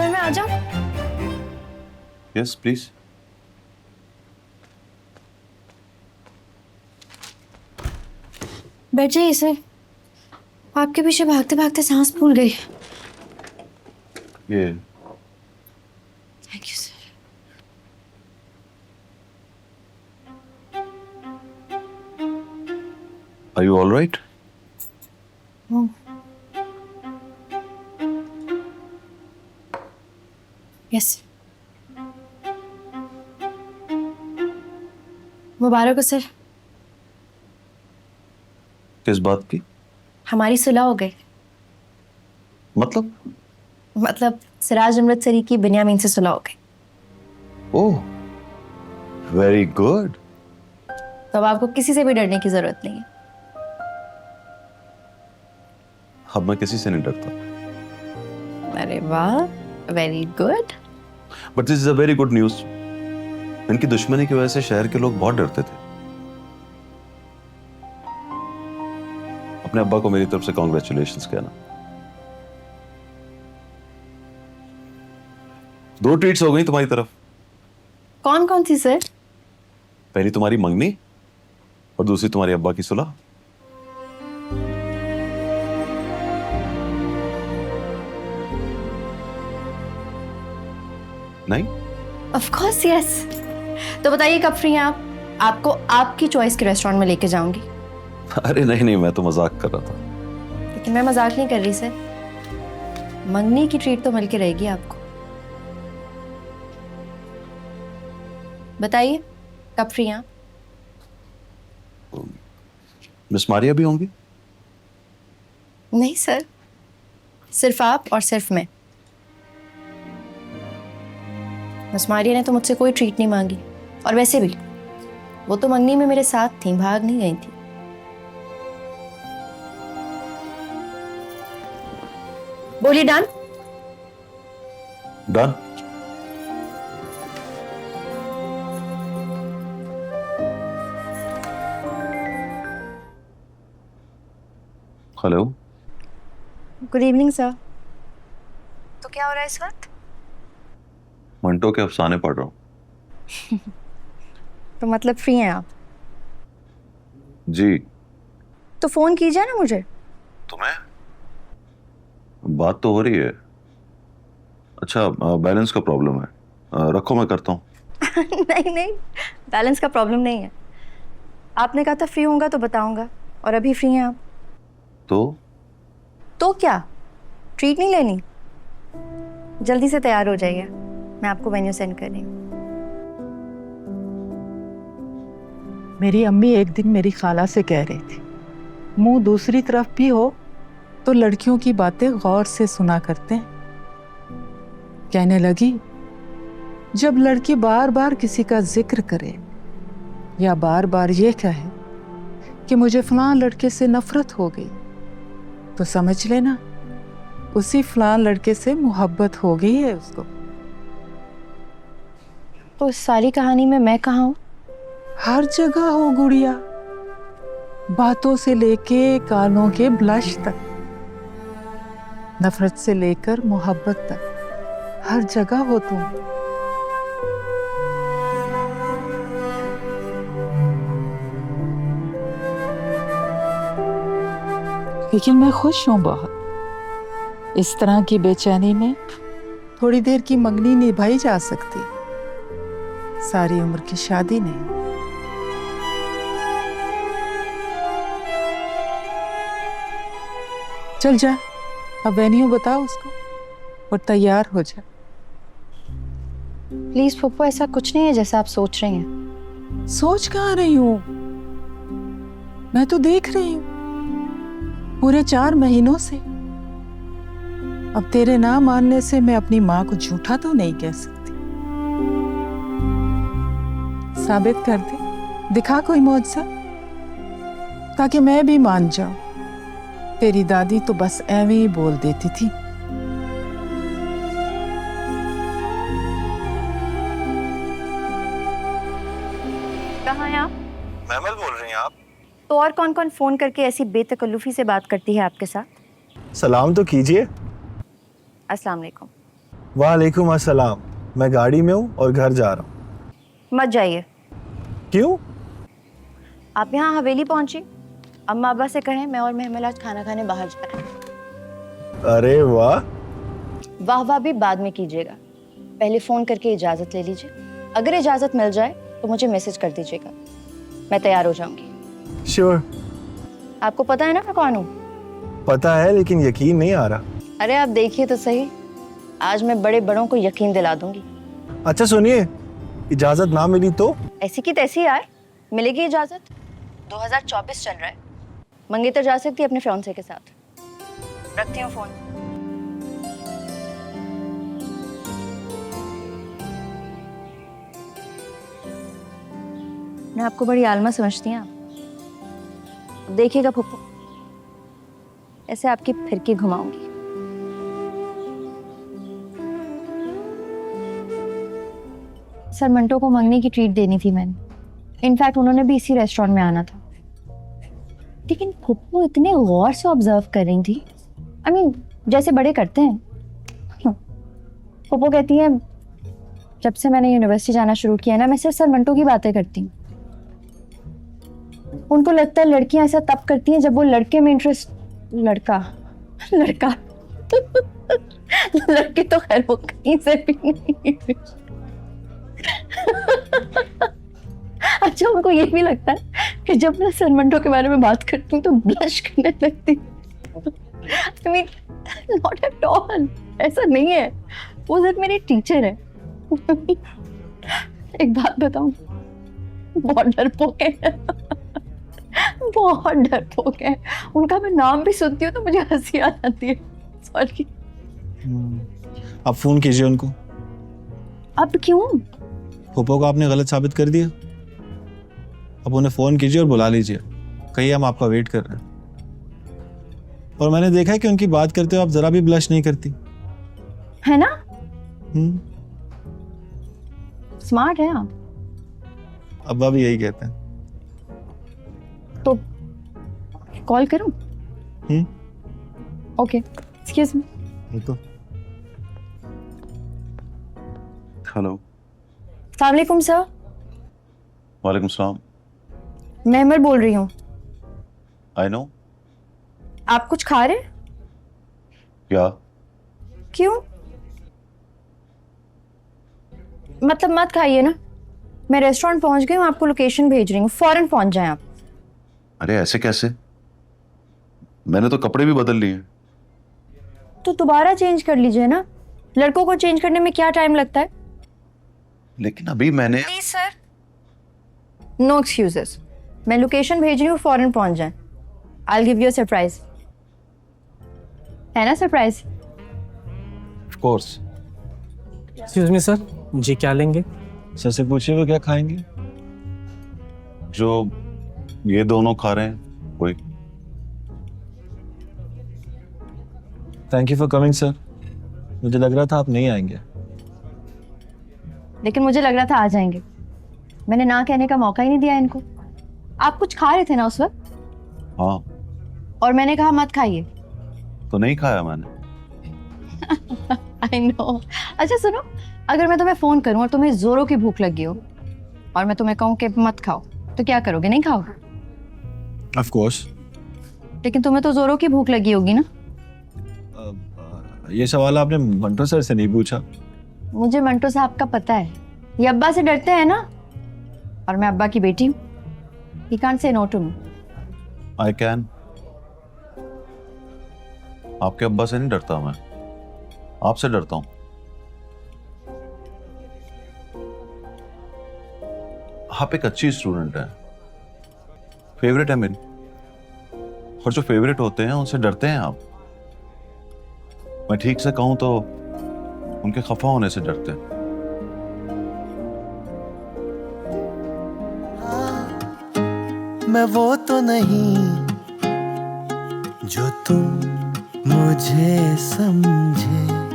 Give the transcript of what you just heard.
अंदर मैं आ जाऊं? Yes please. बैठ जाइए सर। आपके पीछे भागते भागते सांस फूल गई। ये thank you sir. Are you all right? Yes. मुबारक हो सर। किस बात की? हमारी सुलह हो गई। मतलब सिराज अमृतसरी की बिन्यामीन से सुलह हो गई। Oh very good. तो अब आपको किसी से भी डरने की जरूरत नहीं है। अब मैं किसी से नहीं डरता। अरे वाह, very good. But this is a very good news. इनकी दुश्मनी की वजह से शहर के लोग बहुत डरते थे। अपने अब्बा को मेरी तरफ से कॉन्ग्रेचुलेशंस कहना। 2 ट्रीट्स हो गई तुम्हारी तरफ। कौन कौन थी सर? पहली तुम्हारी मंगनी और दूसरी तुम्हारे अब्बा की सुलह। नहीं? Of course yes. तो बताइए कब फ्री हैं आप? आपको आपकी चॉइस के रेस्टोरेंट में लेके जाऊंगी। अरे नहीं नहीं, मैं तो मजाक कर रहा था। लेकिन मैं मजाक नहीं कर रही सर। मंगनी की ट्रीट तो मिल के रहेगी आपको। बताइए कब फ्री हैं आप? मिस मारिया भी होंगी? नहीं सर, सिर्फ आप और सिर्फ मैं। मिस मारिया ने तो मुझसे कोई ट्रीट नहीं मांगी। और वैसे भी वो तो मंगनी में मेरे साथ थी, भाग नहीं गई थी। बोलिए done. Done. Hello. Good evening sir. तो क्या हो रहा है इस वक्त? मंटो के अफसाने पढ़ रहा हूँ। तो मतलब फ्री हैं आप? जी। तो फोन कीजिए ना मुझे। तुम्हें बात तो हो रही है। अच्छा, बैलेंस का प्रॉब्लम है। रखो, मैं करता हूँ। नहीं नहीं, बैलेंस का प्रॉब्लम नहीं है। आपने कहा था फ्री होऊंगा तो बताऊंगा, और अभी फ्री हैं आप। तो क्या, ट्रीट नहीं लेनी? जल्दी से तैयार हो जाइए, मैं आपको मेन्यू सेंड कर रही हूँ। मेरी अम्मी एक दिन मेरी खाला से कह रही थी, मुंह दूसरी तरफ भी हो तो लड़कियों की बातें गौर से सुना करते हैं। कहने लगी, जब लड़की बार बार किसी का जिक्र करे या बार बार ये कहे कि मुझे फलां लड़के से नफरत हो गई, तो समझ लेना उसी फलां लड़के से मोहब्बत हो गई है उसको। तो इस सारी कहानी में मैं कहाँ हूँ? हर जगह हो गुड़िया, बातों से लेके गालों के ब्लश तक, नफरत से लेकर मोहब्बत तक, हर जगह हो तुम। लेकिन मैं खुश हूं बहुत। इस तरह की बेचैनी में थोड़ी देर की मंगनी निभाई जा सकती, सारी उम्र की शादी नहीं। चल जा, अब वेन्यू बताओ उसको और तैयार हो जा। प्लीज पप्पू, ऐसा कुछ नहीं है जैसा आप सोच रही हैं। सोच कहाँ रही हूं, मैं तो देख रही हूं पूरे 4 महीनों से। अब तेरे ना मानने से मैं अपनी माँ को झूठा तो नहीं कह सकती। साबित कर दे, दिखा कोई मौजज़ा, ताकि मैं भी मान जाऊं। तेरी दादी तो बस ऐਵੇਂ ही बोल देती थी। कहाँ हैं आप? महमल बोल रही हैं आप? तो और कौन कौन फोन करके ऐसी बेतकल्लुफी से बात करती है आपके साथ? सलाम तो कीजिए। अस्सलाम वालेकुम। वालेकुम अस्सलाम। मैं गाड़ी में हूँ और घर जा रहा हूँ। मत जाइए। क्यों? आप यहाँ हवेली पहुंची, अम्मा अब्बा से कहें मैं और महमल आज खाना खाने बाहर जा रहे हैं। अरे वाह। वाह वाह भी बाद में कीजिएगा, पहले फोन करके इजाजत ले लीजिए। अगर इजाजत मिल जाए तो मुझे मैसेज कर दीजिएगा, मैं तैयार हो जाऊंगी। श्योर। आपको पता है ना मैं कौन हूँ? पता है, लेकिन यकीन नहीं आ रहा। अरे आप देखिए तो सही, आज मैं बड़े बड़ों को यकीन दिला दूंगी। अच्छा सुनिए, इजाजत ना मिली तो? ऐसी की तैसी यार, मिलेगी इजाजत। 2024 चल रहा है, मंगेतर जा सकती है अपने फियांसे के साथ। रखती हूँ फोन। मैं आपको बड़ी आलमा समझती हैं आप। देखिएगा फुप्पू, ऐसे आपकी फिरकी घुमाऊंगी। सर मंटो को मंगनी की ट्रीट देनी थी मैंने। इनफैक्ट उन्होंने भी इसी रेस्टोरेंट में आना था, लेकिन फुप्पू इतने गौर से ऑब्जर्व कर रही थी। आई मीन जैसे बड़े करते हैं। फुप्पू कहती है जब से मैंने यूनिवर्सिटी जाना शुरू किया ना, मैं सिर्फ सर मंटो की बातें करती हूँ। उनको लगता है लड़कियां ऐसा तब करती हैं जब वो लड़के में इंटरेस्ट। लड़का लड़के तो खैर वो कहीं से भी नहीं। अच्छा उनको ये भी लगता है कि जब मैं सर मंटो के बारे में बात करती हूँ तो ब्लश करने लगती हूँ। I mean, not at all, ऐसा नहीं है। वो सिर्फ मेरी टीचर है। एक बात बताऊं, बहुत डरपोक है। बहुत डरपोक है। उनका मैं नाम भी सुनती हूँ तो मुझे हंसी आ जाती है। सॉरी। आप फोन कीजिए उनको। अब क्यों? फूफो को आपने गलत साबित कर दिया। अब उन्हें फोन कीजिए और बुला लीजिए, कहिए हम आपका वेट कर रहे हैं। और मैंने देखा है कि उनकी बात करते हो आप जरा भी ब्लश नहीं करती, है ना? हम्म। स्मार्ट है आप। अब्बा भी यही कहते हैं। तो कॉल करूं? हम्म। Okay, excuse me. तो हेलो। अस्सलाम वालेकुम सर। वालेकुम सलाम। मैं बोल रही हूँ। I know. आप कुछ खा रहे हैं? क्या? क्यों? मतलब मत खाइए ना, मैं रेस्टोरेंट पहुंच गई हूँ, आपको लोकेशन भेज रही हूँ, फौरन पहुंच जाएं आप। अरे ऐसे कैसे? मैंने तो कपड़े भी बदल लिए। तो दोबारा चेंज कर लीजिए ना, लड़कों को चेंज करने में क्या टाइम लगता है? लेकिन अभी मैंने। Please sir, no excuses. मैं लोकेशन भेज रही हूँ, फौरन पहुंच जाएं। I will give you a surprise. है ना surprise? Of course. Excuse me sir, जी क्या लेंगे? सर से पूछिए वो क्या खाएंगे। जो ये दोनों खा रहे हैं कोई। Thank you for coming sir. मुझे लग रहा था आप नहीं आएंगे। लेकिन मुझे लग रहा था आ जाएंगे। मैंने ना कहने का मौका ही नहीं दिया इनको। आप कुछ खा रहे थे ना उस वक्त, हाँ और मैंने कहा मत खाइए। तो नहीं खाया मैंने। I know. अच्छा सुनो, अगर मैं तुम्हें फोन करूं और तुम्हें जोरों की भूख लगी हो और मैं तुम्हें कहूं कि मत खाओ, तो क्या करोगे? नहीं खाओगे? Of course. लेकिन तुम्हें तो जोरों की भूख लगी होगी ना। ये सवाल आपने मंटो सर से नहीं पूछा। मुझे मंटो साहब का पता है, ये अब्बा से डरते हैं ना, और मैं अब्बा की बेटी हूँ। He can't say no to me. I can. आपके अब्बा से नहीं डरता मैं, आपसे डरता हूं। आप एक अच्छी स्टूडेंट हैं, फेवरेट है मेरी, और जो फेवरेट होते हैं उनसे डरते हैं आप। मैं ठीक से कहूं तो उनके खफा होने से डरते हैं। मैं वो तो नहीं जो तुम मुझे समझे।